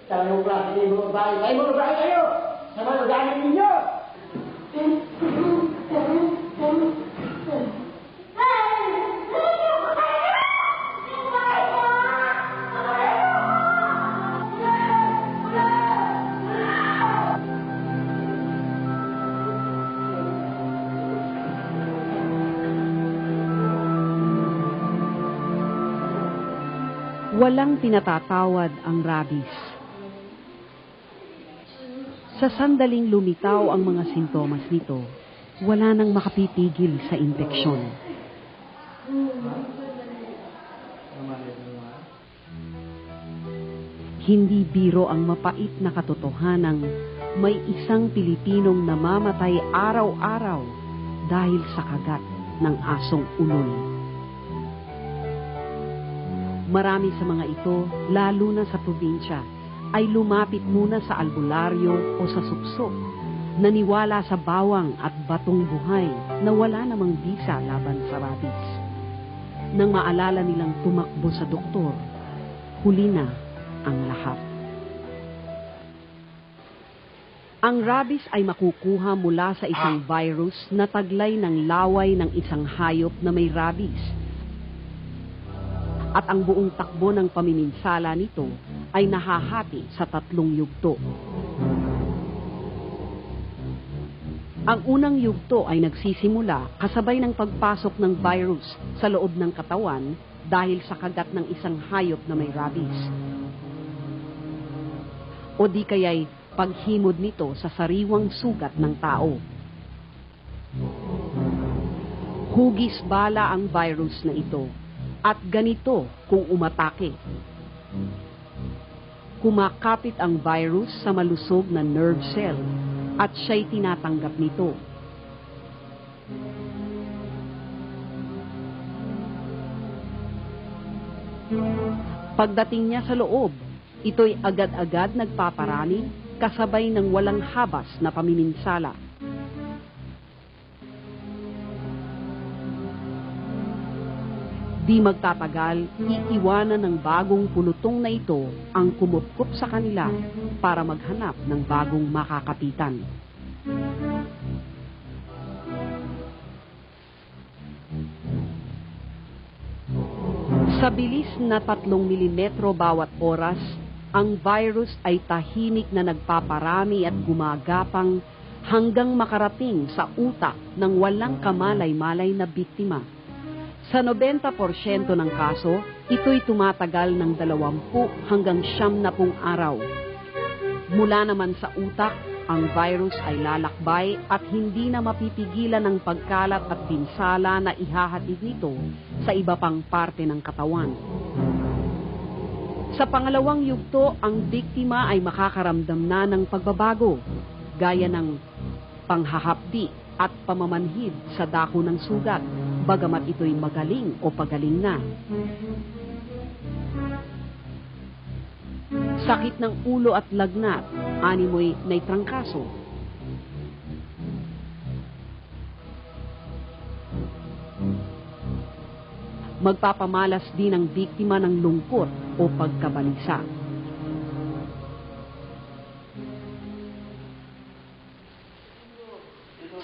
Tayo klase mo bahay kayo! Sama na galing ninyo! Walang pinatatawad ang rabies. Sa sandaling lumitaw ang mga sintomas nito, wala nang makapipigil sa impeksyon. Hindi biro ang mapait na katotohanang may isang Pilipinong namamatay araw-araw dahil sa kagat ng asong ulol. Marami sa mga ito, lalo na sa probinsya, ay lumapit muna sa albularyo o sa suksok, naniwala sa bawang at batong buhay na wala namang bisa laban sa rabies. Nang maalala nilang tumakbo sa doktor, huli na ang lahat. Ang rabies ay makukuha mula sa isang virus na taglay ng laway ng isang hayop na may rabies. At ang buong takbo ng pamiminsala nito ay nahahati sa 3 yugto. Ang unang yugto ay nagsisimula kasabay ng pagpasok ng virus sa loob ng katawan dahil sa kagat ng isang hayop na may rabies. O di kaya'y paghimod nito sa sariwang sugat ng tao. Hugis bala ang virus na ito. At ganito kung umatake. Kumakapit ang virus sa malusog na nerve cell at siya'y tinatanggap nito. Pagdating niya sa loob, ito'y agad-agad nagpaparani kasabay ng walang habas na pamiminsala. Di magtatagal, iiwanan ng bagong pulutong na ito ang kumupkup sa kanila para maghanap ng bagong makakapitan. Sa bilis na 3 milimetro bawat oras, ang virus ay tahimik na nagpaparami at gumagapang hanggang makarating sa utak ng walang kamalay-malay na biktima. Sa 90% ng kaso, ito'y tumatagal ng 20 hanggang 90 araw. Mula naman sa utak, ang virus ay lalakbay at hindi na mapipigilan ng pagkalat at pinsala na ihahatid nito sa iba pang parte ng katawan. Sa pangalawang yugto, ang biktima ay makakaramdam na ng pagbabago, gaya ng panghahapdi at pamamanhid sa dako ng sugat, bagamat ito'y magaling o pagaling na. Sakit ng ulo at lagnat, animoy may trangkaso. Magpapamalas din ang biktima ng lungkot o pagkabalisa.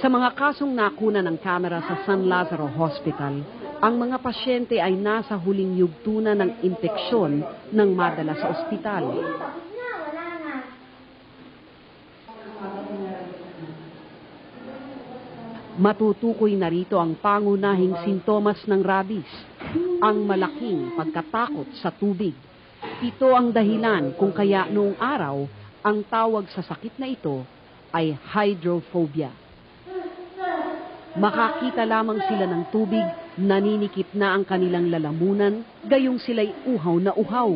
Sa mga kasong nakuna ng kamera sa San Lazaro Hospital, ang mga pasyente ay nasa huling yugto na ng impeksyon ng madala sa ospital. Matutukoy na rito ang pangunahing sintomas ng rabies, ang malaking pagkatakot sa tubig. Ito ang dahilan kung kaya noong araw, ang tawag sa sakit na ito ay hydrophobia. Makakita lamang sila ng tubig, naninikip na ang kanilang lalamunan, gayong sila'y uhaw na uhaw.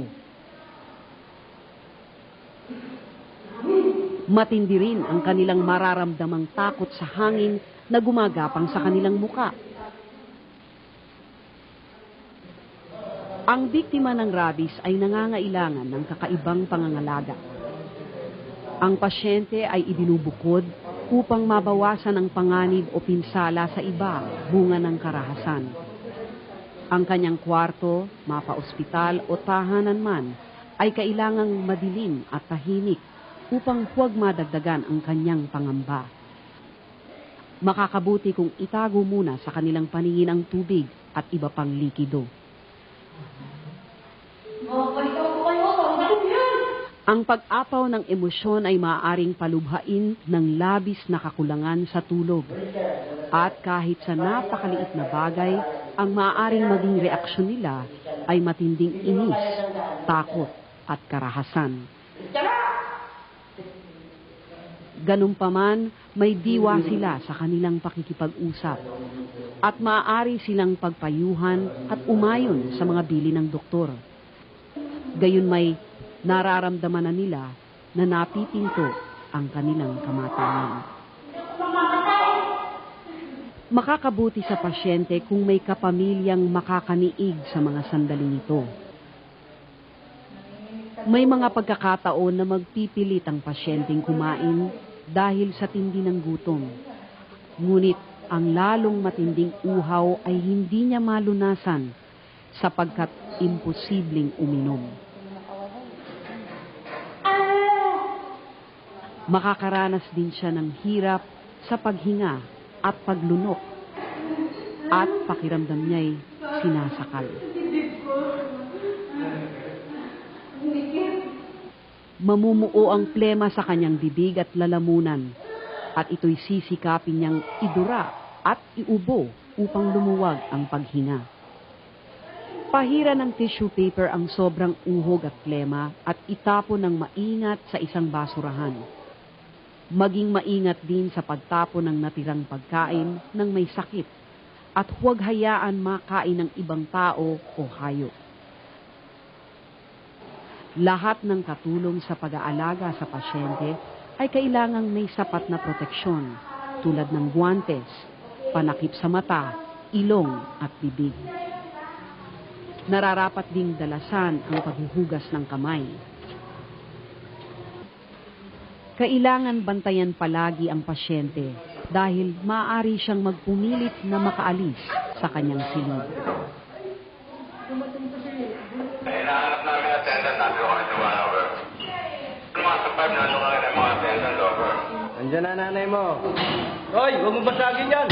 Matindi rin ang kanilang mararamdamang takot sa hangin na gumagapang sa kanilang muka. Ang biktima ng rabies ay nangangailangan ng kakaibang pangangalaga. Ang pasyente ay ibinubukod, upang mabawasan ang panganib o pinsala sa iba bunga ng karahasan. Ang kanyang kwarto, mapa-ospital o tahanan man, ay kailangang madilim at tahimik upang huwag madagdagan ang kanyang pangamba. Makakabuti kung itago muna sa kanilang paningin ang tubig at iba pang likido. Ang pag-apaw ng emosyon ay maaaring palubhain ng labis na kakulangan sa tulog. At kahit sa napakaliit na bagay, ang maaaring maging reaksyon nila ay matinding inis, takot at karahasan. Ganunpaman, may diwa sila sa kanilang pakikipag-usap at maaari silang pagpayuhan at umayon sa mga bili ng doktor. Gayon may nararamdaman na nila na napipinto ang kanilang kamatayan. Makakabuti sa pasyente kung may kapamilyang makakaniig sa mga sandaling ito. May mga pagkakataon na magpipilit ang pasyenteng kumain dahil sa tindi ng gutom. Ngunit ang lalong matinding uhaw ay hindi niya malunasan sapagkat imposibleng uminom. Makakaranas din siya ng hirap sa paghinga at paglunok at pakiramdam niya'y sinasakal. Mamumuo ang plema sa kanyang bibig at lalamunan at ito'y sisikapin niyang idura at iubo upang lumuwag ang paghinga. Pahira ng tissue paper ang sobrang uhog at plema at itapon ng maingat sa isang basurahan. Maging maingat din sa pagtapon ng natirang pagkain ng may sakit at huwag hayaan makain ng ibang tao o hayop. Lahat ng katulong sa pag-aalaga sa pasyente ay kailangang may sapat na proteksyon tulad ng guwantes, panakip sa mata, ilong at bibig. Nararapat ding dalasan ang paghuhugas ng kamay. Kailangan bantayan palagi ang pasyente dahil maaari siyang magpumilit na makaalis sa kanyang silid. Hinahanap namin attendant natin kung ito one over. Mga kapag na nung mga attendant over. Andiyan na nanay mo. Hoy, huwag mo basagin yan.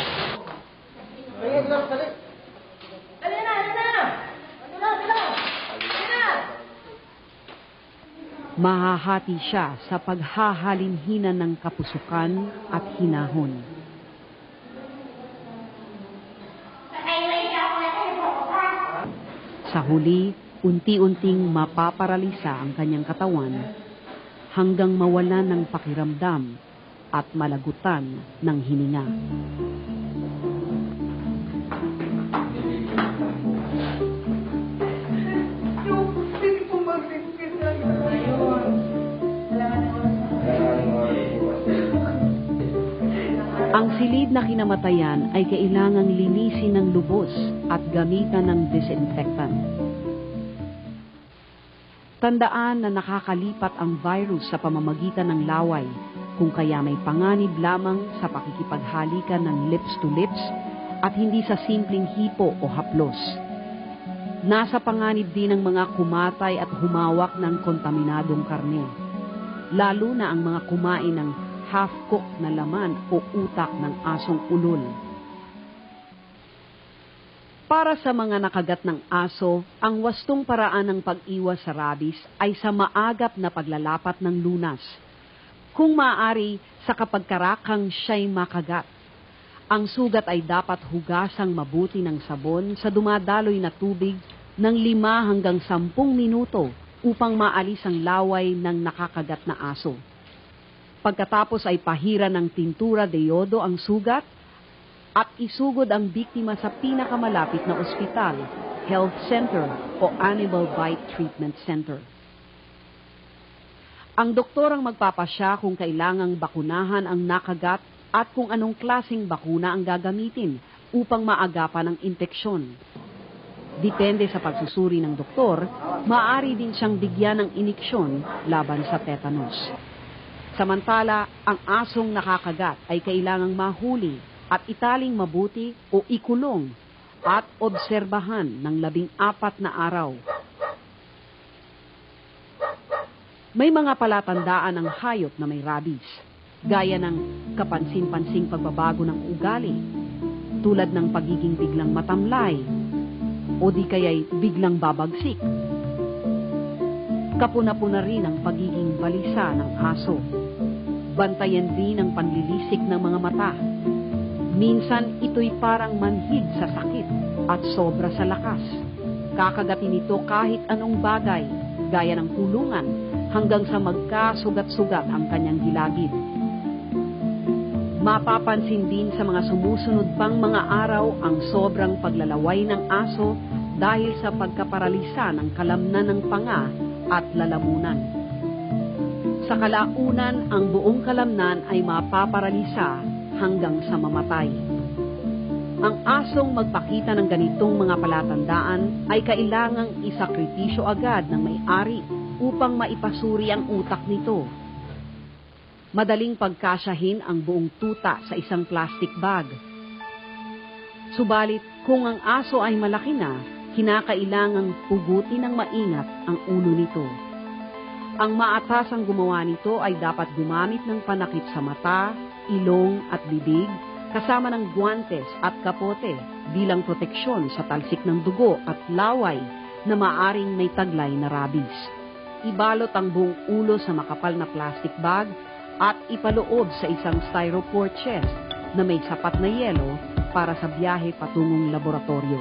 Dali na! Dali na! Mahahati siya sa paghahalinhinan ng kapusukan at hinahon. Sa huli, unti-unting mapaparalisa ang kanyang katawan hanggang mawalan ng pakiramdam at malagutan ng hininga. Ang silid na kinamatayan ay kailangang linisin ng lubos at gamitan ng disinfectant. Tandaan na nakakalipat ang virus sa pamamagitan ng laway, kung kaya may panganib lamang sa pakikipaghalikan ng lips to lips at hindi sa simpleng hipo o haplos. Nasa panganib din ang mga kumatay at humawak ng kontaminadong karne, lalo na ang mga kumain ng half-cooked na laman o utak ng asong ulol. Para sa mga nakagat ng aso, ang wastong paraan ng pag-iwas sa rabies ay sa maagap na paglalapat ng lunas. Kung maaari, sa kapagkarakang siya'y makagat. Ang sugat ay dapat hugasang mabuti ng sabon sa dumadaloy na tubig ng 5 hanggang 10 minuto upang maalis ang laway ng nakakagat na aso. Pagkatapos ay pahira ng tintura de yodo ang sugat at isugod ang biktima sa pinakamalapit na ospital, health center o animal bite treatment center. Ang doktor ang magpapasya kung kailangang bakunahan ang nakagat at kung anong klaseng bakuna ang gagamitin upang maagapan ang impeksyon. Depende sa pagsusuri ng doktor, maaari din siyang bigyan ng iniksyon laban sa tetanus. Samantala, ang asong nakakagat ay kailangang mahuli at italing mabuti o ikulong at obserbahan ng 14 na araw. May mga palatandaan ng hayop na may rabies, gaya ng kapansin-pansing pagbabago ng ugali, tulad ng pagiging biglang matamlay o di kaya'y biglang babagsik. Kapuna-puna rin ang pagiging balisa ng aso. Bantayan din ang panlilisik ng mga mata. Minsan ito'y parang manhid sa sakit at sobra sa lakas. Kakagatin ito kahit anong bagay, gaya ng kulungan, hanggang sa magkasugat-sugat ang kanyang gilagid. Mapapansin din sa mga sumusunod pang mga araw ang sobrang paglalaway ng aso dahil sa pagkaparalisa ng kalamnan ng panga at lalamunan. Sa kalaunan, ang buong kalamnan ay mapaparalisa hanggang sa mamatay. Ang asong magpakita ng ganitong mga palatandaan ay kailangang isakripisyo agad ng may-ari upang maipasuri ang utak nito. Madaling pagkasyahin ang buong tuta sa isang plastic bag. Subalit, kung ang aso ay malaki na, kinakailangang pugutin ng maingat ang ulo nito. Ang maatasang gumawa nito ay dapat gumamit ng panakip sa mata, ilong at bibig, kasama ng guwantes at kapote bilang proteksyon sa talsik ng dugo at laway na maaring may taglay na rabies. Ibalot ang buong ulo sa makapal na plastic bag at ipaloob sa isang styrofoam chest na may sapat na yelo para sa biyahe patungong laboratorio.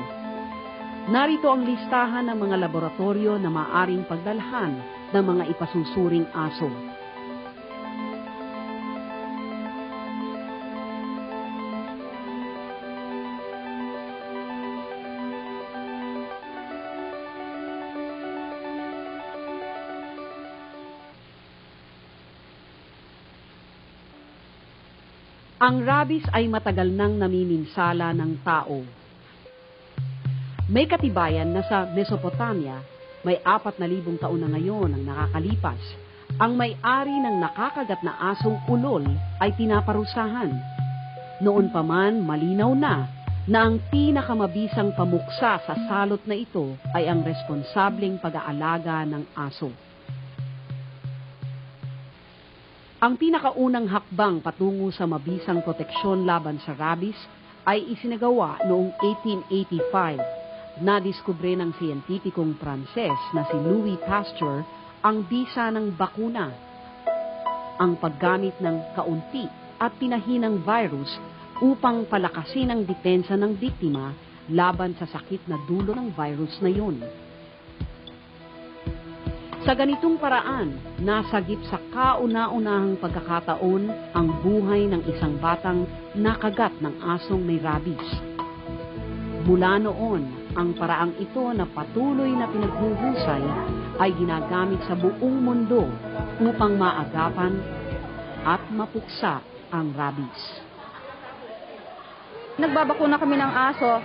Narito ang listahan ng mga laboratorio na maaring pagdalhan ng mga ipasusuring aso. Ang rabies ay matagal nang namiminsala ng tao. May katibayan na sa Mesopotamia, may 4,000 taon na ngayon ang nakakalipas. Ang may-ari ng nakakagat na asong ulol ay pinaparusahan. Noon pa man, malinaw na ang pinakamabisang pamuksa sa salot na ito ay ang responsableng pag-aalaga ng aso. Ang pinakaunang hakbang patungo sa mabisang proteksyon laban sa rabies ay isinagawa noong 1885. Nadiskubre ng siyentipikong Pranses na si Louis Pasteur ang bisa ng bakuna. Ang paggamit ng kaunti at pinahinang virus upang palakasin ang depensa ng biktima laban sa sakit na dulo ng virus na yun. Sa ganitong paraan, nasagip sa kauna-unahang pagkakataon ang buhay ng isang batang nakagat ng asong may rabies. Mula noon, ang paraang ito na patuloy na pinaghuhusay ay ginagamit sa buong mundo upang maagapan at mapuksa ang rabies. Nagbabakuna kami ng aso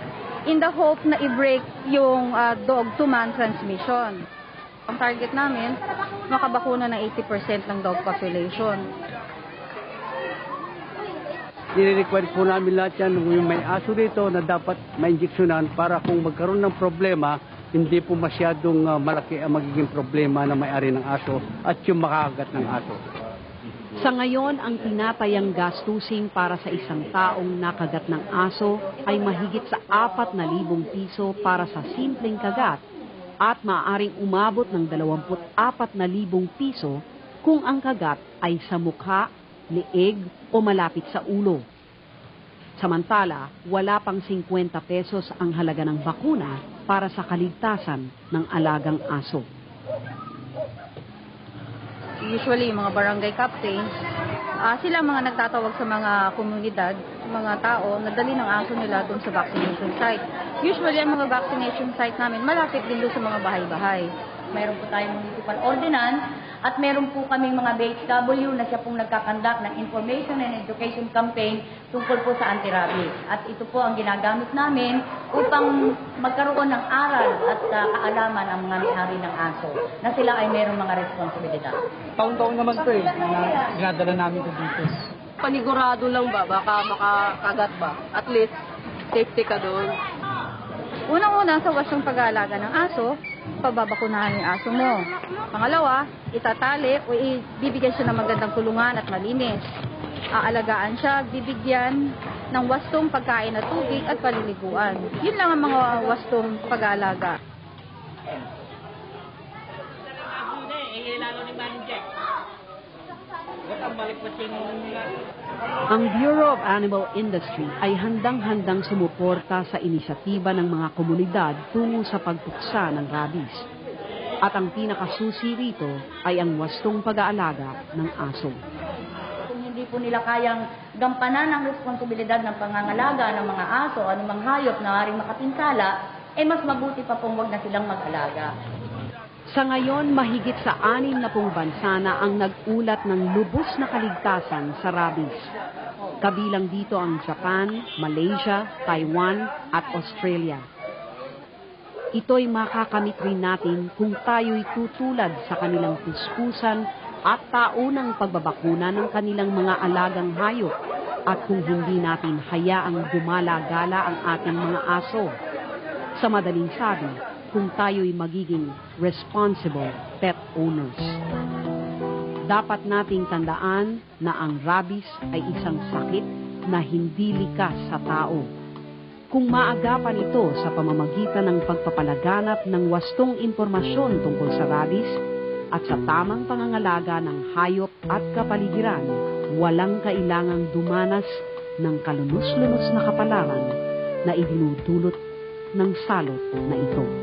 in the hope na i-break yung dog-to-man transmission. Ang target namin, makabakuna ng 80% ng dog population. Nire-require po namin lahat yan, yung may aso dito na dapat ma-injeksyonan para kung magkaroon ng problema, hindi po masyadong malaki ang magiging problema na may-ari ng aso at yung makakagat ng aso. Sa ngayon, ang tinatayang gastusin para sa isang taong nakagat ng aso ay mahigit sa 4,000 piso para sa simpleng kagat at maaaring umabot ng 24,000 piso kung ang kagat ay sa mukha, leeg o malapit sa ulo. Samantala, wala pang 50 pesos ang halaga ng bakuna para sa kaligtasan ng alagang aso. Usually, yung mga barangay captains, sila mga nagtatawag sa mga komunidad, mga tao, na dali ng aso nila doon sa vaccination site. Usually, ang mga vaccination site namin, malapit din doon sa mga bahay-bahay. Mayroon po tayong municipal ordinance At meron po kaming mga BHW na siya pong nagkakandak ng information and education campaign tungkol po sa anti-rabies. At ito po ang ginagamit namin upang magkaroon ng aral at kaalaman ang mga may-ari ng aso na sila ay merong mga responsibilidad. Taon-taon naman ito eh, na dinadala namin ito dito. Panigurado lang ba? Baka makakagat ba? At least, safety ka doon. Unang-una, sa wasyong pag-aalaga ng aso, pababakunahan yung aso mo. Pangalawa, itatali o ibibigyan siya ng magandang kulungan at malinis. Aalagaan siya, bibigyan ng wastong pagkain at tubig at paliliguan. Yun lang ang mga wastong pag-aalaga. Ang Bureau of Animal Industry ay handang-handang sumuporta sa inisyatiba ng mga komunidad tungo sa pagtuksa ng rabies. At ang pinakasusi rito ay ang wastong pag-aalaga ng aso. Kung hindi po nila kayang gampanan ang responsibilidad ng pangangalaga ng mga aso o anumang hayop na maaaring makapinsala, mas mabuti pa pong wag na silang mag-alaga. Sa ngayon, mahigit sa 60 bansa na ang nag-ulat ng lubos na kaligtasan sa rabies. Kabilang dito ang Japan, Malaysia, Taiwan at Australia. Ito'y makakamit rin natin kung tayo'y tutulad sa kanilang puspusan at taunang pagbabakuna ng kanilang mga alagang hayop at kung hindi natin hayaang gumala-gala ang ating mga aso. Sa madaling sabi, kung tayo'y magiging responsible pet owners. Dapat nating tandaan na ang rabies ay isang sakit na hindi likas sa tao. Kung maagapan ito sa pamamagitan ng pagpapalaganap ng wastong impormasyon tungkol sa rabies at sa tamang pangangalaga ng hayop at kapaligiran, walang kailangang dumanas ng kalunos-lunos na kapalaran na idinudulot ng salot na ito.